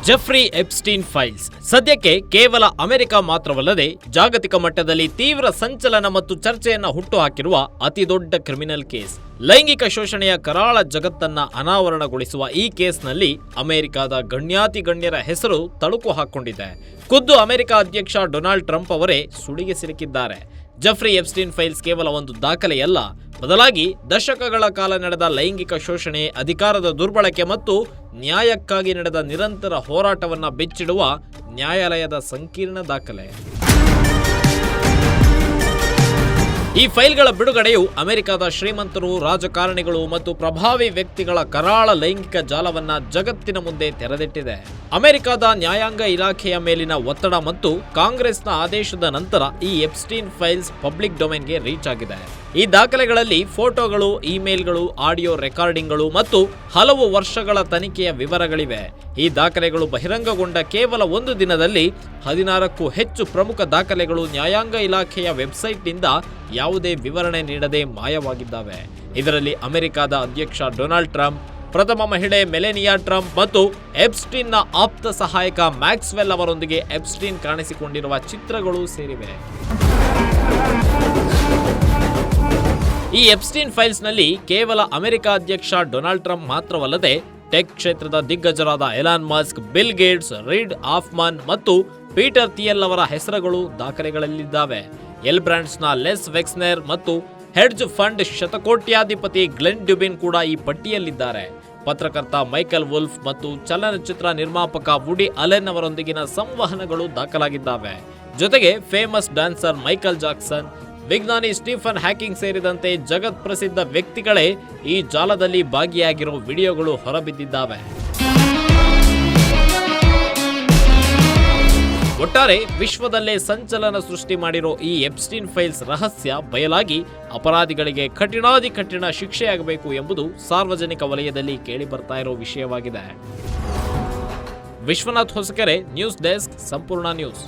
Jeffrey Epstein files ಸದ್ಯಕ್ಕೆ ಕೇವಲ America ಮಾತ್ರವಲ್ಲದೆ ಜಾಗತಿಕ ಮಟ್ಟದಲ್ಲಿ ತೀವ್ರ ಸಂಚಲನ ಮತ್ತು ಚರ್ಚೆಯನ್ನ ಹುಟ್ಟುಹಾಕಿರುವ ಅತಿದೊಡ್ಡ ಕ್ರಿಮಿನಲ್ ಕೇಸ್. ಲೈಂಗಿಕ ಶೋಷಣೆಯ ಕರಾಳ ಜಗತ್ತನ್ನ ಅನಾವರಣಗೊಳಿಸುವ ಈ ಕೇಸ್ನಲ್ಲಿ ಅಮೆರಿಕದ ಗಣ್ಯರ ಹೆಸರು ತಳುಕು ಹಾಕೊಂಡಿದೆ. ಖುದ್ದು ಅಮೆರಿಕ ಅಧ್ಯಕ್ಷ ಡೊನಾಲ್ಡ್ ಟ್ರಂಪ್ ಅವರೇ ಸುಳಿಗೆ ಸಿಲುಕಿದ್ದಾರೆ. ಜೆಫ್ರಿ ಎಪ್ಸ್ಟೀನ್ ಫೈಲ್ಸ್ ಕೇವಲ ಒಂದು ದಾಖಲೆಯಲ್ಲ, ಬದಲಾಗಿ ದಶಕಗಳ ಕಾಲ ನಡೆದ ಲೈಂಗಿಕ ಶೋಷಣೆ, ಅಧಿಕಾರದ ದುರ್ಬಳಕೆ ಮತ್ತು ನ್ಯಾಯಕ್ಕಾಗಿ ನಡೆದ ನಿರಂತರ ಹೋರಾಟವನ್ನ ಬೆಚ್ಚಿಡುವ ನ್ಯಾಯಾಲಯದ ಸಂಕೀರ್ಣ ದಾಖಲೆ. ಈ ಫೈಲ್ಗಳ ಬಿಡುಗಡೆಯು ಅಮೆರಿಕದ ಶ್ರೀಮಂತರು, ರಾಜಕಾರಣಿಗಳು ಮತ್ತು ಪ್ರಭಾವಿ ವ್ಯಕ್ತಿಗಳ ಕರಾಳ ಲೈಂಗಿಕ ಜಾಲವನ್ನ ಜಗತ್ತಿನ ಮುಂದೆ ತೆರೆದಿಟ್ಟಿದೆ. ಅಮೆರಿಕದ ನ್ಯಾಯಾಂಗ ಇಲಾಖೆಯ ಮೇಲಿನ ಒತ್ತಡ ಮತ್ತು ಕಾಂಗ್ರೆಸ್ನ ಆದೇಶದ ನಂತರ ಈ ಎಪ್ಸ್ಟೀನ್ ಫೈಲ್ಸ್ ಪಬ್ಲಿಕ್ ಡೊಮೇನ್ಗೆ ರೀಚ್ ಆಗಿದೆ. ಈ ದಾಖಲೆಗಳಲ್ಲಿ ಫೋಟೋಗಳು, ಇಮೇಲ್ಗಳು, ಆಡಿಯೋ ರೆಕಾರ್ಡಿಂಗ್ಗಳು ಮತ್ತು ಹಲವು ವರ್ಷಗಳ ತನಿಖೆಯ ವಿವರಗಳಿವೆ. ಈ ದಾಖಲೆಗಳು ಬಹಿರಂಗಗೊಂಡ ಕೇವಲ ಒಂದು ದಿನದಲ್ಲಿ 16ಕ್ಕೂ ಹೆಚ್ಚು ಪ್ರಮುಖ ದಾಖಲೆಗಳು ನ್ಯಾಯಾಂಗ ಇಲಾಖೆಯ ವೆಬ್ಸೈಟ್ನಿಂದ ಯಾವುದೇ ವಿವರಣೆ ನೀಡದೆ ಮಾಯವಾಗಿದ್ದಾವೆ. ಇದರಲ್ಲಿ ಅಮೆರಿಕದ ಅಧ್ಯಕ್ಷ ಡೊನಾಲ್ಡ್ ಟ್ರಂಪ್, ಪ್ರಥಮ ಮಹಿಳೆ ಮೆಲೆನಿಯಾ ಟ್ರಂಪ್ ಮತ್ತು ಎಪ್ಸ್ಟೀನ್ನ ಆಪ್ತ ಸಹಾಯಕ ಮ್ಯಾಕ್ಸ್ವೆಲ್ ಅವರೊಂದಿಗೆ ಎಪ್ಸ್ಟೀನ್ ಕಾಣಿಸಿಕೊಂಡಿರುವ ಚಿತ್ರಗಳು ಸೇರಿವೆ. ಈ ಎಪ್ಸ್ಟೀನ್ ಫೈಲ್ಸ್ನಲ್ಲಿ ಕೇವಲ ಅಮೆರಿಕ ಅಧ್ಯಕ್ಷ ಡೊನಾಲ್ಡ್ ಟ್ರಂಪ್ ಮಾತ್ರವಲ್ಲದೆ ಟೆಕ್ ಕ್ಷೇತ್ರದ ದಿಗ್ಗಜರಾದ Elon Musk, Bill Gates, Reid Hoffman ಮತ್ತು ಪೀಟರ್ ಥಿಯೆಲ್ ಅವರ ಹೆಸರುಗಳು ದಾಖಲೆಗಳಲ್ಲಿದ್ದಾವೆ. ಎಲ್ ಬ್ರಾಂಡ್ಸ್ನ ಲೆಸ್ ವೆಕ್ಸ್ನರ್ ಮತ್ತು ಹೆಡ್ಜ್ ಫಂಡ್ ಶತಕೋಟ್ಯಾಧಿಪತಿ ಗ್ಲೆನ್ ಡ್ಯುಬಿನ್ ಕೂಡ ಈ ಪಟ್ಟಿಯಲ್ಲಿದ್ದಾರೆ. ಪತ್ರಕರ್ತ ಮೈಕೆಲ್ ವುಲ್ಫ್ ಮತ್ತು ಚಲನಚಿತ್ರ ನಿರ್ಮಾಪಕ ವುಡಿ ಅಲೆನ್ ಅವರೊಂದಿಗಿನ ಸಂವಹನಗಳು ದಾಖಲಾಗಿದ್ದಾವೆ. ಜೊತೆಗೆ ಫೇಮಸ್ ಡ್ಯಾನ್ಸರ್ ಮೈಕಲ್ ಜಾಕ್ಸನ್, ವಿಜ್ಞಾನಿ ಸ್ಟೀಫನ್ ಹ್ಯಾಕಿಂಗ್ ಸೇರಿದಂತೆ ಜಗತ್ ಪ್ರಸಿದ್ಧ ವ್ಯಕ್ತಿಗಳೇ ಈ ಜಾಲದಲ್ಲಿ ಭಾಗಿಯಾಗಿರೋ ವಿಡಿಯೋಗಳು ಹೊರಬಿದ್ದಿದ್ದಾವೆ. ಒಟ್ಟಾರೆ ವಿಶ್ವದಲ್ಲೇ ಸಂಚಲನ ಸೃಷ್ಟಿ ಮಾಡಿರೋ ಈ ಎಪ್ಸ್ಟೀನ್ ಫೈಲ್ಸ್ ರಹಸ್ಯ ಬಯಲಾಗಿ ಅಪರಾಧಿಗಳಿಗೆ ಕಠಿಣ ಶಿಕ್ಷೆಯಾಗಬೇಕು ಎಂಬುದು ಸಾರ್ವಜನಿಕ ವಲಯದಲ್ಲಿ ಕೇಳಿ ಬರ್ತಾ ಇರೋ ವಿಷಯವಾಗಿದೆ. ವಿಶ್ವನಾಥ್ ಹೊಸಕೆರೆ, ನ್ಯೂಸ್ ಡೆಸ್ಕ್, ಸಂಪೂರ್ಣ ನ್ಯೂಸ್.